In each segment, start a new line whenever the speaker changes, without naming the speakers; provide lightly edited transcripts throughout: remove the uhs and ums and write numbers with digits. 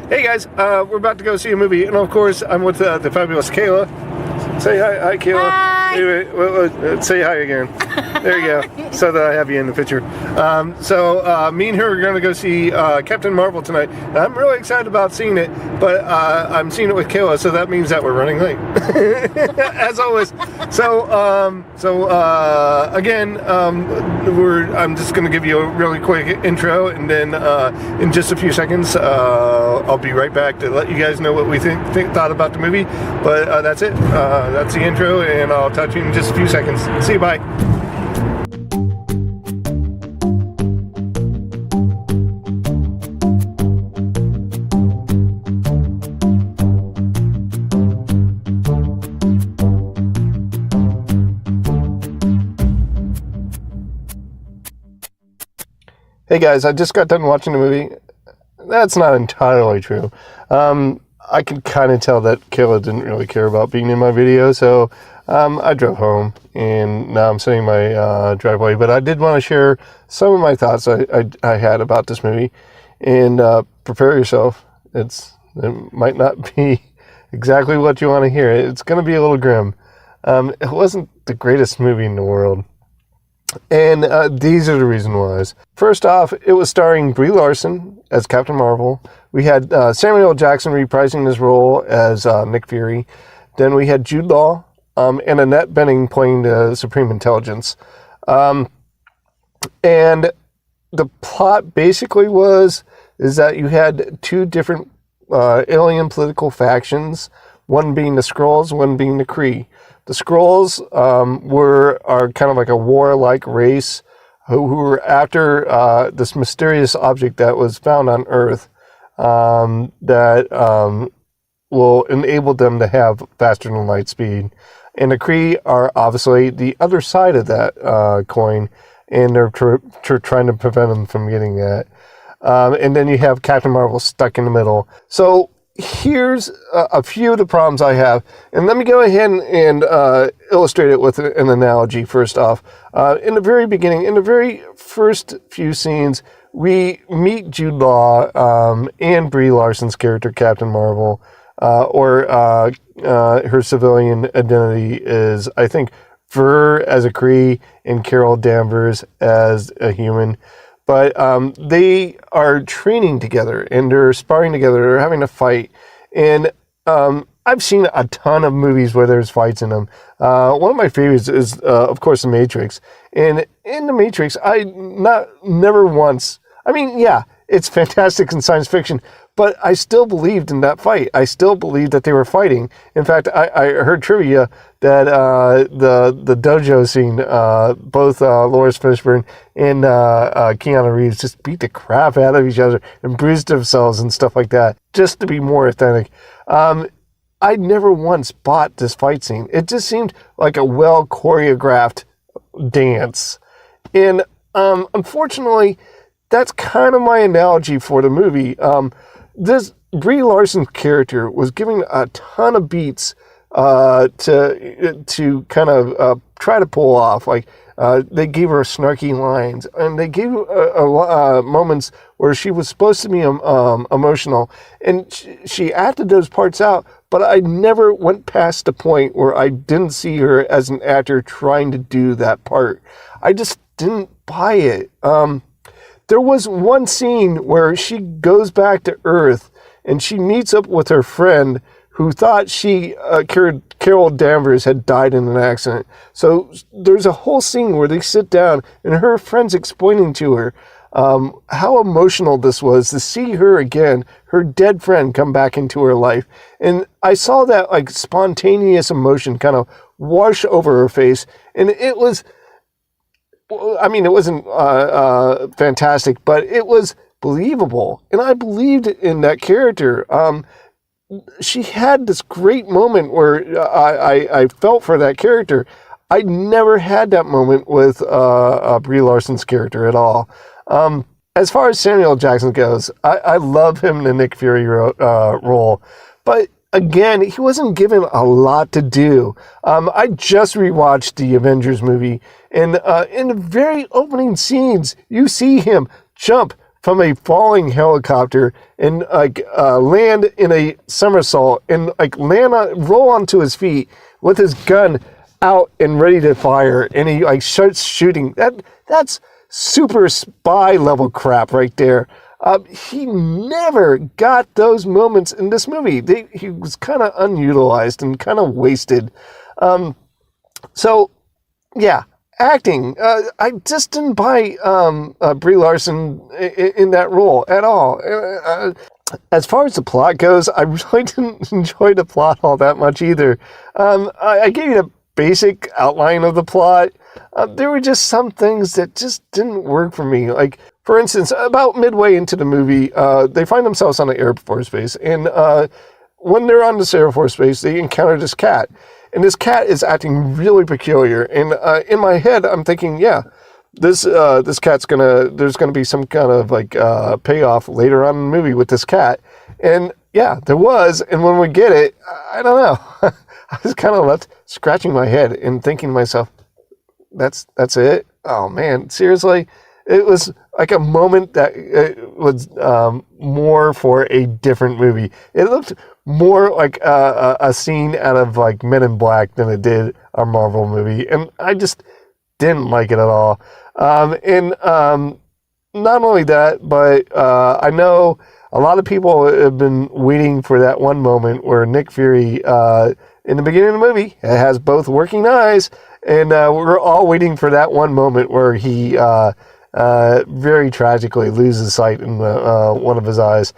Hey guys, we're about to go see a movie, and of course, I'm with the fabulous Kayla. Say hi, Kayla.
Hi.
Wait, say hi again. There you go. So that I have you in the picture. Me and her are going to go see Captain Marvel tonight. And I'm really excited about seeing it, but I'm seeing it with Kayla, so that means that we're running late, as always. I'm just going to give you a really quick intro, and then in just a few seconds, I'll be right back to let you guys know what we thought about the movie. But that's it. That's the intro, and I'll talk to you in just a few seconds. See you, bye. Hey guys, I just got done watching the movie. That's not entirely true. I could kind of tell that Kayla didn't really care about being in my video, so I drove home, and now I'm sitting in my driveway. But I did want to share some of my thoughts I had about this movie, and prepare yourself. It might not be exactly what you want to hear. It's going to be a little grim. It wasn't the greatest movie in the world. And these are the reason whys. First off, it was starring Brie Larson as Captain Marvel. We had Samuel L. Jackson reprising his role as Nick Fury. Then we had Jude Law and Annette Bening playing the Supreme Intelligence. And the plot basically is that you had two different alien political factions, one being the Skrulls, one being the Kree. The Skrulls are kind of like a warlike race who were after this mysterious object that was found on Earth that will enable them to have faster than light speed. And the Kree are obviously the other side of that coin, and they're trying to prevent them from getting that. And then you have Captain Marvel stuck in the middle. So here's a few of the problems I have, and let me go ahead and illustrate it with an analogy. First off, in the very beginning, in the very first few scenes, we meet Jude Law and Brie Larson's character, Captain Marvel, or her civilian identity is, I think, Ver as a Kree and Carol Danvers as a human. But they are training together, and they're sparring together, they're having a fight. And I've seen a ton of movies where there's fights in them. One of my favorites is, of course, The Matrix. And in The Matrix, never once, it's fantastic in science fiction, but I still believed in that fight. I still believed that they were fighting. In fact, I heard trivia that the dojo scene, both Lawrence Fishburne and Keanu Reeves just beat the crap out of each other and bruised themselves and stuff like that, just to be more authentic. I never once bought this fight scene. It just seemed like a well choreographed dance. And unfortunately, that's kind of my analogy for the movie. This Brie Larson character was giving a ton of beats to kind of try to pull off. Like they gave her snarky lines, and they gave her moments where she was supposed to be emotional, and she acted those parts out. But I never went past the point where I didn't see her as an actor trying to do that part. I just didn't buy it. There was one scene where she goes back to Earth and she meets up with her friend who thought Carol Danvers had died in an accident. So there's a whole scene where they sit down and her friend's explaining to her how emotional this was to see her again, her dead friend, come back into her life. And I saw that like spontaneous emotion kind of wash over her face, and it was, it wasn't fantastic, but it was believable. And I believed in that character. She had this great moment where I felt for that character. I never had that moment with Brie Larson's character at all. As far as Samuel L. Jackson goes, I love him in the Nick Fury role. But again, he wasn't given a lot to do. I just rewatched the Avengers movie, and in the very opening scenes, you see him jump from a falling helicopter and like land in a somersault and like roll onto his feet with his gun out and ready to fire, and he like starts shooting. That's super spy level crap right there. He never got those moments in this movie. He was kind of unutilized and kind of wasted. So, yeah, acting. I just didn't buy Brie Larson in that role at all. As far as the plot goes, I really didn't enjoy the plot all that much either. I gave you a basic outline of the plot. There were just some things that just didn't work for me. Like, for instance, about midway into the movie, they find themselves on an Air Force base, and when they're on this Air Force base, they encounter this cat. And this cat is acting really peculiar. And in my head, I'm thinking, yeah, this cat's there's gonna be some kind of like payoff later on in the movie with this cat. And yeah, there was. And when we get it, I don't know. I was kind of left scratching my head and thinking to myself, that's it? Oh man, seriously? It was like a moment that was more for a different movie. It looked more like a scene out of like Men in Black than it did a Marvel movie, and I just didn't like it at all. And not only that, but I know a lot of people have been waiting for that one moment where Nick Fury, in the beginning of the movie, has both working eyes, and we're all waiting for that one moment where he very tragically loses sight in one of his eyes.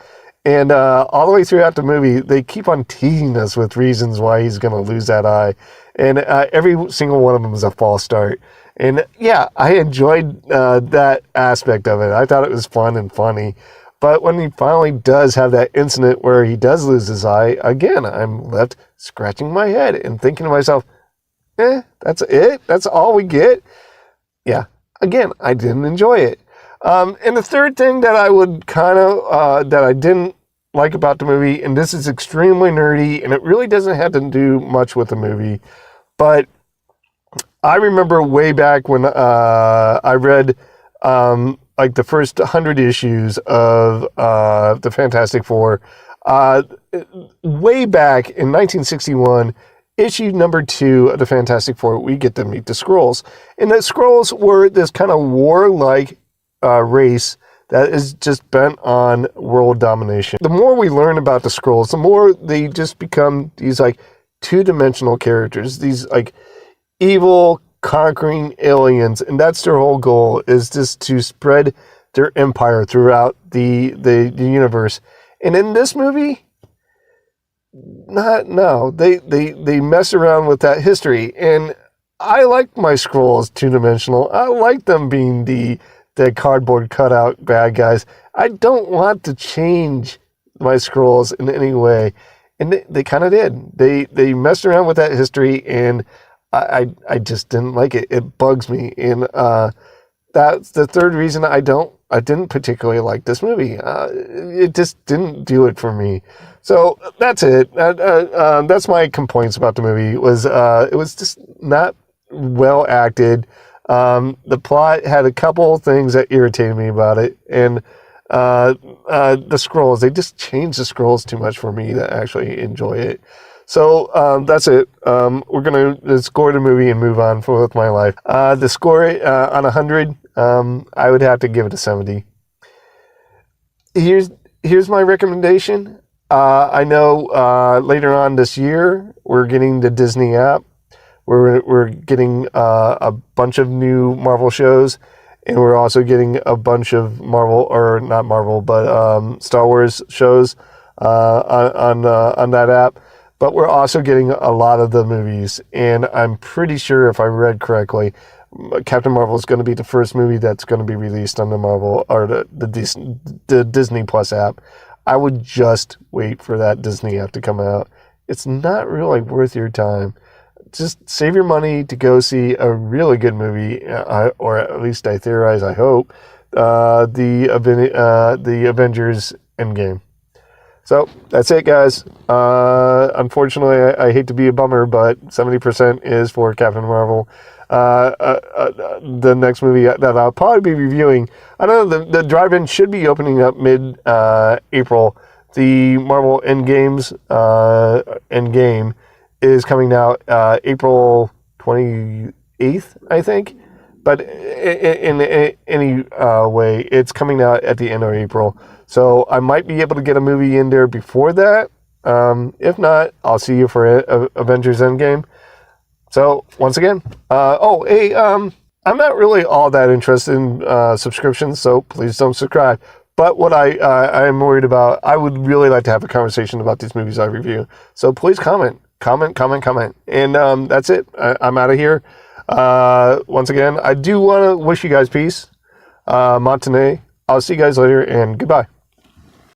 And all the way throughout the movie, they keep on teasing us with reasons why he's going to lose that eye. And every single one of them is a false start. And yeah, I enjoyed that aspect of it. I thought it was fun and funny. But when he finally does have that incident where he does lose his eye, again, I'm left scratching my head and thinking to myself, that's it? That's all we get? Yeah, again, I didn't enjoy it. And the third thing that I would that I didn't like about the movie, and this is extremely nerdy, and it really doesn't have to do much with the movie, but I remember way back when I read like the first 100 issues of the Fantastic Four, way back in 1961, issue number 2 of the Fantastic Four, we get to meet the Skrulls. And the Skrulls were this kind of warlike race that is just bent on world domination. The more we learn about the Skrulls, the more they just become these like two-dimensional characters, these like evil, conquering aliens, and that's their whole goal, is just to spread their empire throughout the universe. And in this movie, they mess around with that history. And I like my Skrulls two-dimensional. I like them being the cardboard cutout bad guys. I don't want to change my Skrulls in any way. And they kind of did. They messed around with that history, and I just didn't like it. It bugs me. And that's the third reason I didn't particularly like this movie. It just didn't do it for me. So that's it. That's my complaints about the movie. It was just not well acted. The plot had a couple of things that irritated me about it, and the Skrulls, they just changed the Skrulls too much for me to actually enjoy it. So that's it. We're gonna score the movie and move on with my life. The score on 100, I would have to give it a 70. Here's my recommendation. I know later on this year we're getting the Disney app. We're getting a bunch of new Marvel shows, and we're also getting a bunch of Star Wars shows on that app. But we're also getting a lot of the movies, and I'm pretty sure, if I read correctly, Captain Marvel is going to be the first movie that's going to be released on the Marvel or the Disney Plus app. I would just wait for that Disney app to come out. It's not really worth your time. Just save your money to go see a really good movie, or at least I theorize, I hope, the Avengers Endgame. So that's it, guys. Unfortunately, I hate to be a bummer, but 70% is for Captain Marvel. The next movie that I'll probably be reviewing, I don't know, the drive-in should be opening up mid-April. The Marvel Endgame is coming out April 28th, I think. But in any way, it's coming out at the end of April. So I might be able to get a movie in there before that. If not, I'll see you for Avengers Endgame. So once again, I'm not really all that interested in subscriptions, so please don't subscribe. But what I'm worried about, I would really like to have a conversation about these movies I review. So please comment. And that's it. I'm out of here. Once again, I do want to wish you guys peace. Matane. I'll see you guys later, and goodbye.